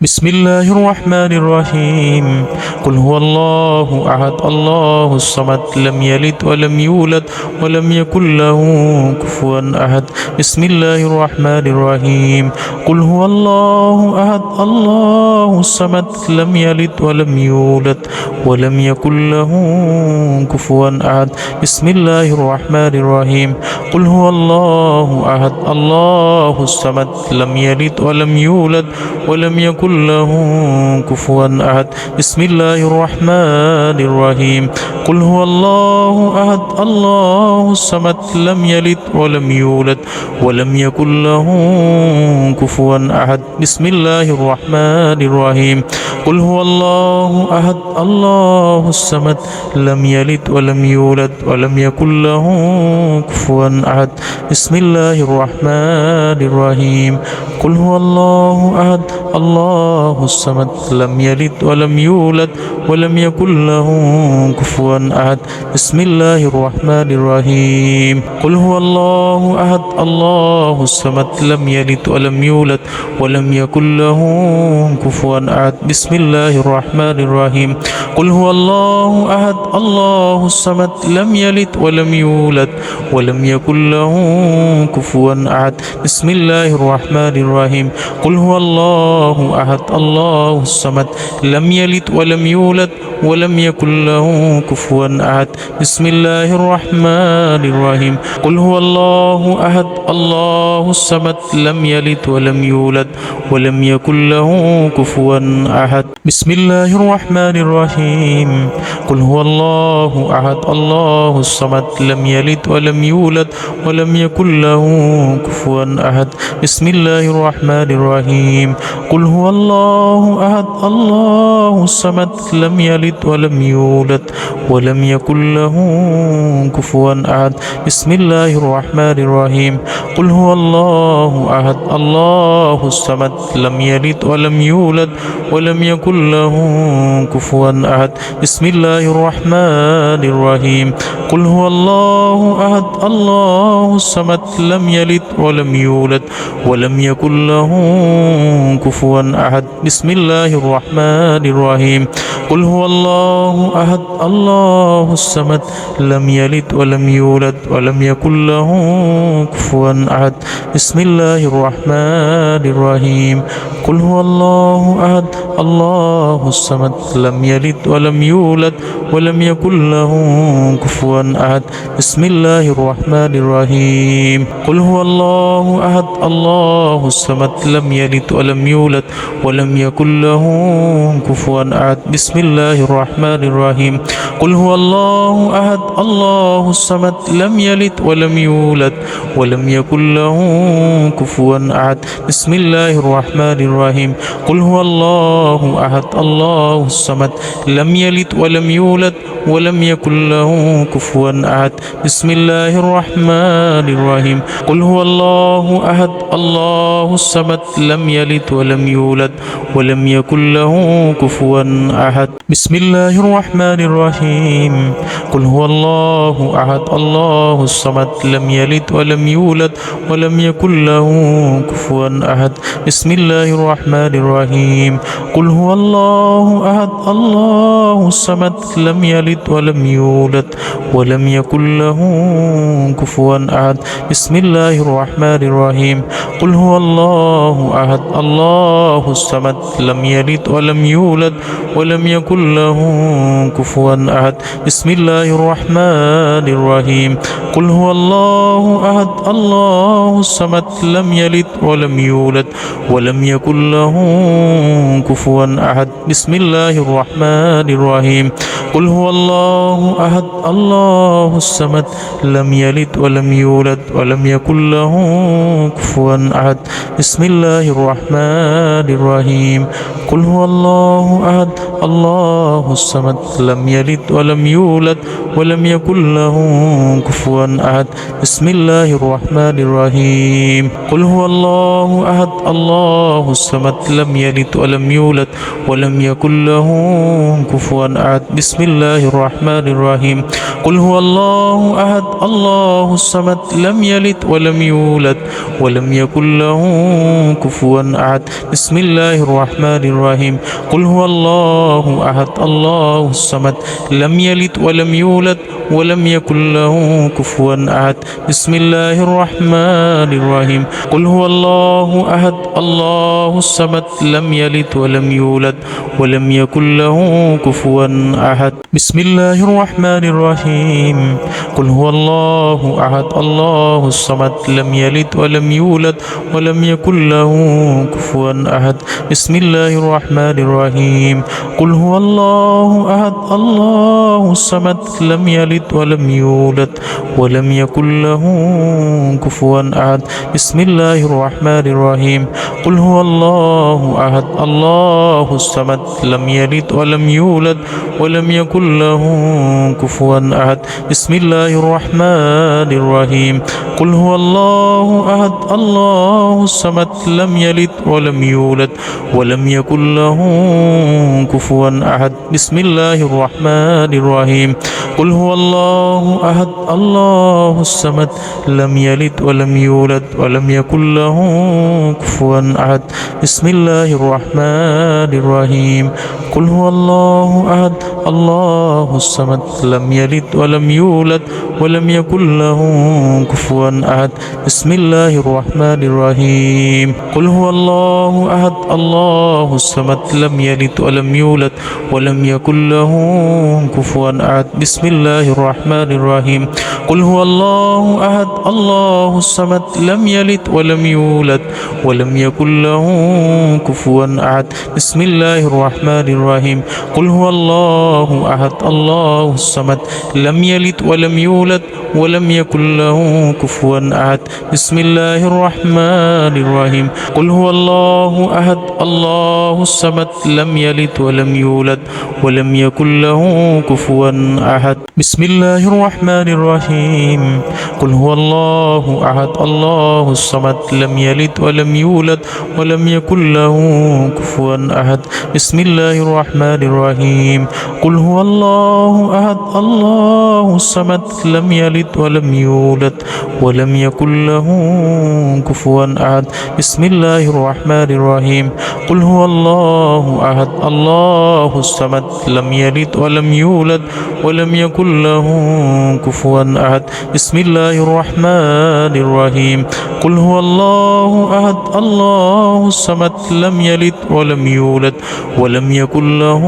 بسم الله الرحمن الرحيم قل هو الله أحد الله الصمد لم يلد ولم يولد ولم يكن له كفوا أحد بسم الله الرحمن الرحيم قل هو الله أحد الله الصمد لم يلد ولم يولد ولم يكن له كفوا أحد بسم الله الرحمن الرحيم قل هو الله أحد الله الصمد لم يلد ولم يولد ولم يكن له كفوا أحد بسم الله الرحمن الرحيم قل هو الله أحد الله الصمد لم يلد ولم يولد ولم يكن له كفوا أحد بسم الله الرحمن الرحيم قل هو الله أحد الله الصمد لم يلد ولم يولد ولم يكن له كفوا أحد بسم الله الرحمن الرحيم قل هو الله أحد الله الصمد لم يلد ولم يولد ولم يكن له كفوا أحد بسم الله الرحمن الرحيم قل هو الله أحد الله الصمد لم يلد ولم يولد ولم يكن له كفوا أحد بسم الله الرحمن الرحيم قل هو الله أحد الله الصمد لم يلد ولم يولد ولم يكن له كفوا أحد بسم الله الرحمن الرحيم قل هو الله أحد الله الصمد لم يلد ولم يولد ولم يكن له كفوا أحد بسم الله الرحمن الرحيم قل هو الله أحد الله الصمد لم يلد ولم يولد ولم يكن له كفوا أحد بسم الله الرحمن الرحيم قل هو الله أحد الله الصمد لم يلد ولم يولد ولم يكن له كفوا أحد بسم الله الرحمن الرحيم قل هو الله أحد الله الصمد لم يلد ولم يولد ولم يكن له كفوا أحد بسم الله الرحمن الرحيم قل هو الله أحد الله الصمد لم يلد ولم يولد ولم يكن له كفوا أحد بسم الله الرحمن الرحيم قل هو الله أحد الله الصمد لم يلد ولم يولد ولم يكن له كفوا أحد بسم الله الرحمن الرحيم قل هو الله أحد الله الصمد لم يلد ولم يولد ولم يكن له كفوا أحد بسم الله الرحمن الرحيم قل هو الله أحد الله الصمد لم يلد ولم يولد ولم يكن له كفوا أحد بسم الله الرحمن الرحيم قل هو الله أحد الله الصمد لم يلد ولم يولد ولم يكن له كفوا أحد بسم الله الرحمن الرحيم قل هو الله أحد الله الصمد لم يلد ولم يولد ولم يكن له كفوا أحد بسم الله الرحمن الرحيم قل هو الله أحد الله الصمد لم يلد ولم يولد ولم يكن له كفوا أحد بسم الله الرحمن الرحيم قل هو الله أحد الله الصمد لم يلد ولم يولد ولم يكن له كفوا أحد بسم الله الرحمن الرحيم قل هو الله أحد الله الصمد لم يلد ولم يولد ولم يكن له كفوا أحد بسم الله الرحمن الرحيم قل هو الله أحد الله الصمد لم يلد ولم يولد ولم يكن له كفوا أحد بسم الله الرحمن الرحيم قل هو الله أحد الله الصمد لم يلد ولم يولد ولم يكن له كفوا أحد بسم الله الرحمن الرحيم قل هو الله أحد الله الصمد لم يلد ولم يولد ولم يكن له كفوا أحد بسم الله الرحمن الرحيم قل هو الله أحد الله الصمد لم يلد ولم يولد ولم يكن له كفوا أحد بسم الله الرحمن الرحيم قل هو الله أحد الله الصمد لم يلد ولم يولد ولم يكن له كفوا أحد بسم الله الرحمن الرحيم قل هو الله أحد الله الصمد لم يلد ولم يولد ولم يكن له كفوا أحد بسم الله الرحمن الرحيم قل هو الله أحد الله الصمد لم يلد ولم يولد ولم يكن له كفوا أحد بسم الله الرحمن الرحيم قل هو الله أحد الله الصمد لم يلد ولم يولد ولم يكن له كفوا أحد بسم الله الرحمن الرحيم قل هو الله أحد الله الصمد لم يلد ولم يولد ولم يكن له كفوا أحد بسم الله الرحمن الرحيم قل هو الله أحد الله الصمد لم يلد ولم يولد ولم يكن له كفوا أحد بسم الله الرحمن الرحيم قل هو الله أحد الله الصمد لم يلد ولم يولد ولم يكن له كفوا أحد بسم الله الرحمن الرحيم قل هو الله أحد الله الصمد لم يلد ولم يولد ولم يكن له كفوا أحد بسم الله الرحمن الرحيم قل هو الله أحد الله الصمد لم يلد ولم يولد ولم يكن له كفوا أحد بسم الله الرحمن الرحيم قل هو الله أحد الله الصمد لم يلد ولم يولد ولم يكن له كفوا أحد بسم الله الرحمن الرحيم قل هو الله أحد الله الصمد لم يلد ولم يولد ولم يكن له كفوا أحد بسم الله الرحمن الرحيم قل هو الله أحد الله الصمد لم يلد ولم يولد ولم يكن له كفوا أحد بسم الله الرحمن الرحيم قل هو الله أحد الله الصمد لم يلد ولم يولد ولم يكن له كفوا أحد بسم الله الرحمن الرحيم قل هو الله أحد الله الصمد لم يلد ولم يولد ولم يكن له كفوا أحد بسم الله الرحمن الرحيم قل هو الله أحد الله الصمد لم يلد ولم يولد ولم يكن له كفوا أحد بسم الله الرحمن الرحيم قل هو الله أحد الله الصمد لم يلد ولم يولد ولم يكن له كفوا أحد بسم الله الرحمن الرحيم قل هو الله أحد الله الصمد لم يلد ولم يولد ولم يكن له كفوا أحد بسم الله الرحمن الرحيم قل هو الله أحد الله الصمد لم يلد ولم يولد ولم يكن له كفوا أحد بسم الله الرحمن الرحيم قل هو الله أحد الله الصمد لم يلد ولم يولد ولم يكن له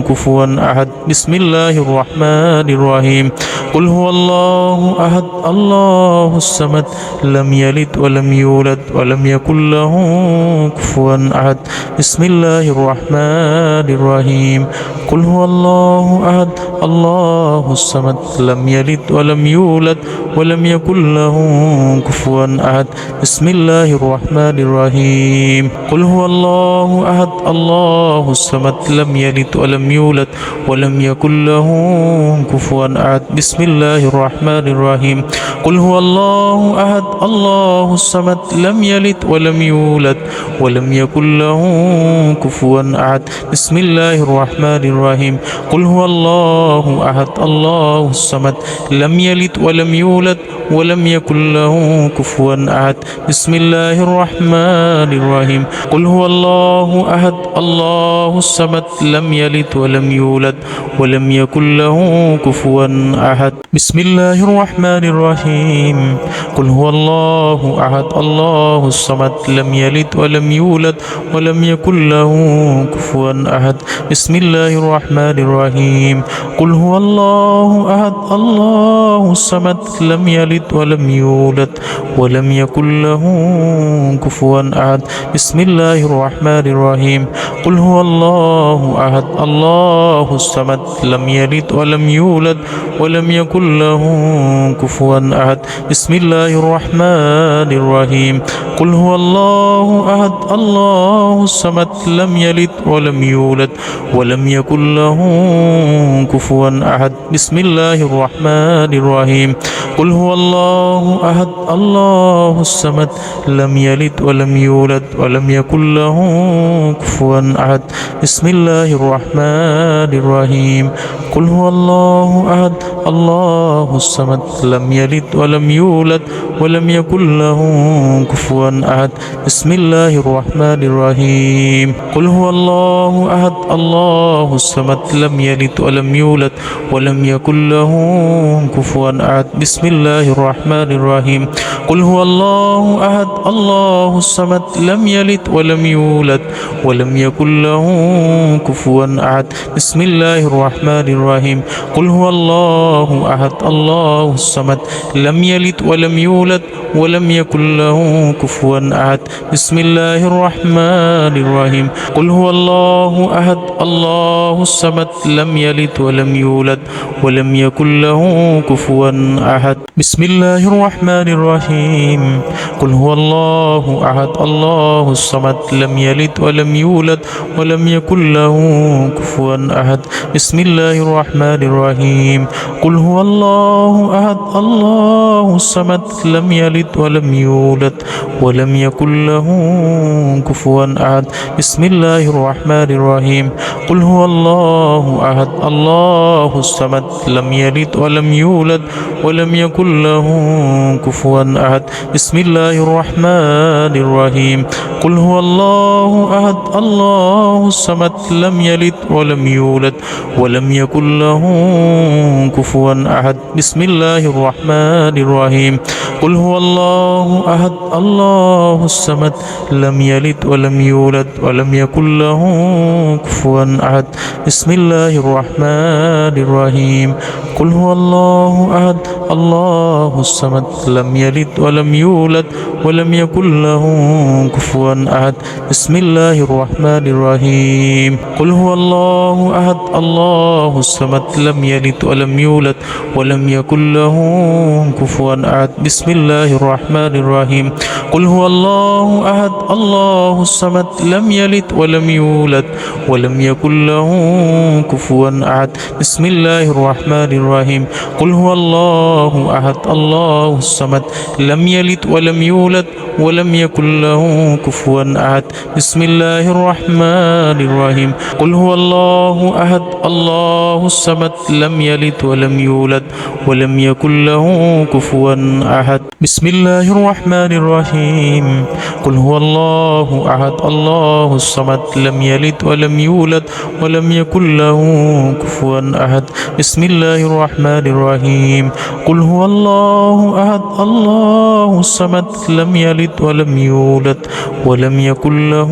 كفوا أحد بسم الله الرحمن الرحيم قل هو الله أحد الله الصمد لم يلد ولم يولد ولم يكن له كفوا أحد بسم الله الرحمن الرحيم قل هو الله أحد الله الصمد لم يلد ولم يولد ولم يكن له كفوا أحد بسم الله الرحمن الرحيم قل هو الله أحد الله الصمد لم يلد ولم يولد ولم يكن له كفوا أحد بسم الله الرحمن الرحيم قل هو الله أحد الله الصمد لم يلد ولم يولد ولم يكن له كفوا أحد بسم الله الرحمن الرحيم قل هو الله أحد الله الصمد لم يلد ولم يولد ولم يكن له كفوا أحد بسم الله الرحمن الرحيم قل هو الله أحد الله الصمد لم يلد ولم يولد ولم يكن له كفوا أحد بسم الله الرحمن الرحيم قل هو الله أحد الله الصمد لم يلد ولم يولد ولم يكن له كفوا أحد بسم الله الرحمن الرحيم قل هو الله أحد الله الصمد لم يلد ولم يولد ولم يكن له كفوا أحد بسم الله الرحمن الرحيم قل هو الله أحد الله الصمد لم يلد ولم يولد ولم يكن له كفوا أحد بسم الله الرحمن الرحيم قل هو الله أحد الله الصمد لم يلد ولم يولد ولم يكن له كفوا أحد بسم الله الرحمن الرحيم قل هو الله أحد الله الصمد لم يلد ولم يولد ولم يكن له كفوا أحد بسم الله الرحمن الرحيم قل هو الله أحد الله الصمد لم يلد ولم يولد ولم يكن له كفوا أحد بسم الله الرحمن الرحيم قل هو الله أحد الله الصمد لم يلد ولم يولد ولم يكن له كفوا أحد بسم الله الرحمن الرحيم قل هو الله أحد الله الصمد لم يلد ولم يولد ولم يكن له كفوا أحد بسم الله الرحمن الرحيم قل هو الله أحد الله الصمد لم يلد ولم يولد ولم يكن له كفوا أحد بسم الله الرحمن الرحيم قل هو الله أحد الله الصمد لم يلد ولم يولد ولم يكن له كفوا أحد بسم الله الرحمن الرحيم قل هو الله أحد الله الصمد لم يلد ولم يولد ولم يكن له كفوا أحد بسم الله الرحمن الرحيم قل هو الله أحد الله الصمد لم يلد ولم يولد ولم يكن له كفوا أحد بسم الله الرحمن الرحيم قل هو الله أحد الله الصمد لم يلد ولم يولد ولم يكن له كفوا أحد بسم الله الرحمن الرحيم قل هو الله أحد الله الصمد لم يلد ولم يولد ولم يكن له كفوا أحد بسم الله الرحمن الرحيم قل هو الله أحد الله الصمد لم يلد ولم يولد ولم يكن له كفوا أحد بسم الله الرحمن الرحيم قل هو الله أحد الله الصمد لم يلد ولم يولد ولم يكن له كفوا أحد بسم الله الرحمن الرحيم قل هو الله أحد الله الصمد لم يلد ولم يولد ولم يكن له كفوا أحد بسم الله الرحمن الرحيم قل هو الله أحد الله الصمد لم يلد ولم يولد ولم يكن له كفوا أحد بسم الله الرحمن الرحيم قل هو الله أحد الله الصمد لم يلد ولم يولد ولم يكن له كفوا أحد بسم الله الرحمن الرحيم قل هو الله أحد الله الصمد لم يلد ولم يولد ولم يكن له كفوا أحد بسم الله الرحمن الرحيم قل هو الله أحد الله الصمد لم يلد ولم يولد ولم يكن له كفوا أحد بسم الله الرحمن الرحيم قل هو الله أحد الله الصمد لم يلد ولم يولد ولم يكن له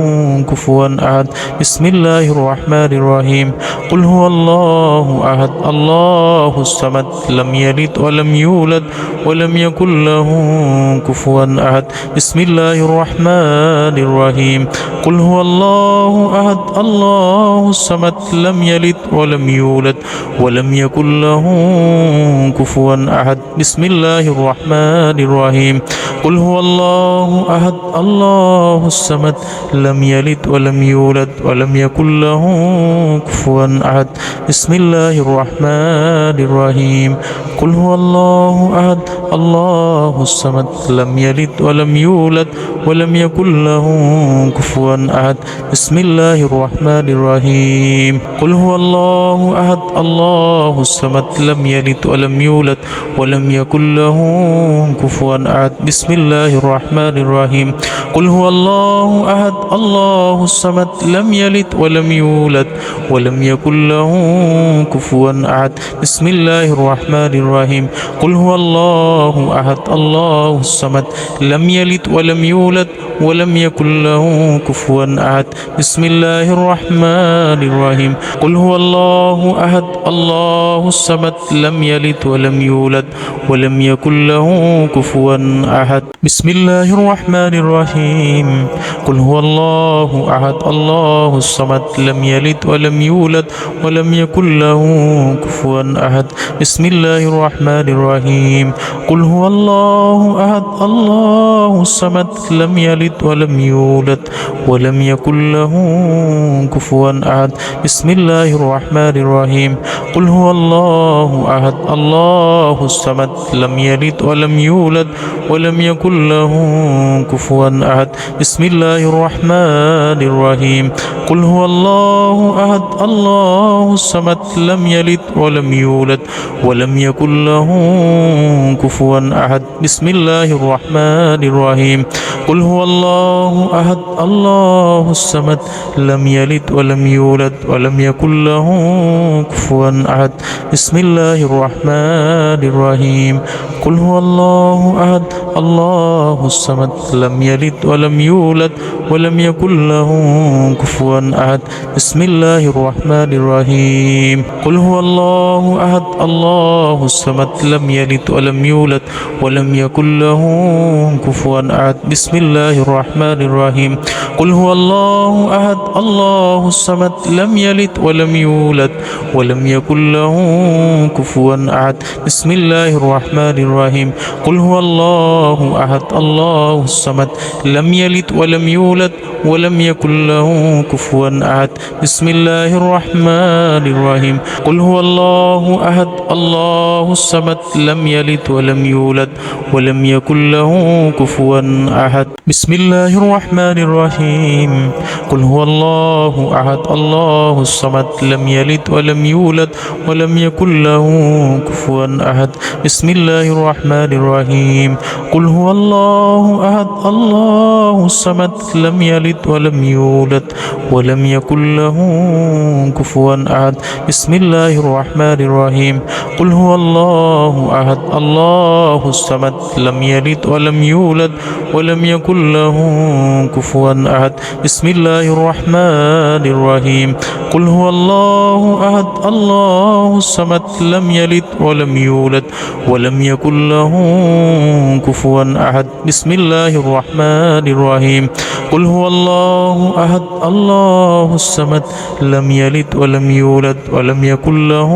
كفوا أحد بسم الله الرحمن الرحيم قل هو الله أحد الله الصمد لم يلد ولم يولد ولم يكن له كفوا أحد بسم الله الرحمن الرحيم قل هو الله أحد الله الصمد لم يلد ولم يولد ولم يكن له كفوا أحد بسم الله الرحمن الرحيم قل هو الله أحد الله الصمد لم يلد ولم يولد ولم يكن له كفوا أحد بسم الله الرحمن الرحيم قل هو الله أحد الله الصمد لم يلد ولم يولد ولم يكن له كفوا أحد بسم الله الرحمن الرحيم قل هو الله أحد الله الصمد لم يلد ولم يولد ولم يكن له كفوا أحد بسم الله الرحمن الرحيم قل هو الله أحد الله الصمد لم يلد ولم يولد ولم يكن له كفوا أحد بسم الله الرحمن الرحيم قل هو الله أحد الله الصمد لم يلد ولم يولد ولم يكن له كفوا أحد بسم الله الرحمن الرحيم قل هو الله أحد الله الصمد لم يلد ولم يولد ولم يكن له كفوا أحد بسم الله الرحمن الرحيم قل هو الله أحد الله الصمد لم يلد ولم يولد ولم يكن له كفوا أحد بسم الله الرحمن الرحيم قل هو الله أحد الله الصمد لم يلد ولم يولد ولم يكن له كفوا أحد بسم الله الرحمن الرحيم قل هو الله أحد الله الصمد لم يلد ولم يولد ولم يكن له كفوا أحد بسم الله الرحمن الرحيم قل هو الله أحد الله الصمد لم يلد ولم يولد ولم يكن له كفوا أحد بسم الله الرحمن الرحيم قل هو الله أحد الله الصمد لم يلد ولم يولد ولم يكن له كفوا أحد بسم الله الرحمن الرحيم قل هو الله أحد الله الصمد لم يلد ولم يولد ولم يكن له كفوا أحد بسم الله الرحمن الرحيم قل هو الله أحد الله الصمد لم يلد ولم يولد ولم يكن له كفوا أحد بسم الله الرحمن الرحيم قل هو الله أحد الله الصمد لم يلد ولم يولد ولم يكن له كفوا أحد بسم الله الرحمن الرحيم قل هو الله أحد الله الصمد لم يلد ولم يولد ولم يكن له كفوا أحد بسم الله الرحمن الرحيم قل هو الله أحد الله الصمد لم يلد ولم يولد ولم يكن له كفوا أحد بسم الله الرحمن الرحيم قل هو الله أحد الله الصمد لم يلد ولم يولد ولم يكن له كفوا أحد بسم الله الرحمن الرحيم قل هو الله أحد الله الصمد لم يلد ولم يولد ولم يكن له كفوا أحد بسم الله الرحمن الرحيم قل هو الله أحد الله الصمد لم يلد ولم يولد ولم يكن له كفوا أحد بسم الله الرحمن الرحيم قل هو الله أحد الله الصمد لم يلد ولم يولد ولم يكن له كفوا أحد بسم الله الرحمن الرحيم قل هو الله أحد الله الصمد لم يلد ولم يولد ولم يكن له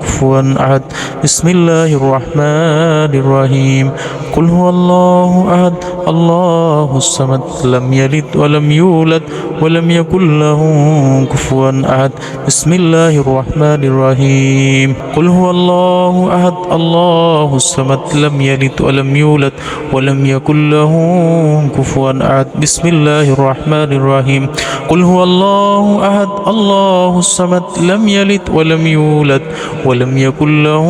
كفوا أحد بسم الله الرحمن الرحيم قل هو الله أحد الله الصمد لم يلد ولم يولد ولم يكن له كفوا أحد بسم الله الرحمن الرحيم قل هو الله أحد الله الصمد لم يلد ولم يولد ولم يكن له كفوا أحد بسم الله الرحمن الرحيم قل هو الله أحد الله الصمد لم يلد ولم يولد ولم يكن له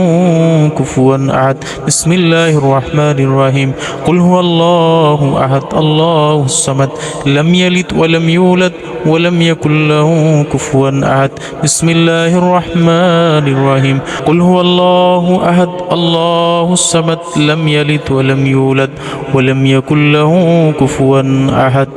كفوا أحد بسم الله الرحمن الرحيم قل هو الله أحد الله الصمد لم يلد ولم يولد ولم يكن له كفوا أحد بسم الله الرحمن الرحيم قل هو الله أحد الله الصمد لم يلد ولم يولد ولم يكن له كفوا أحد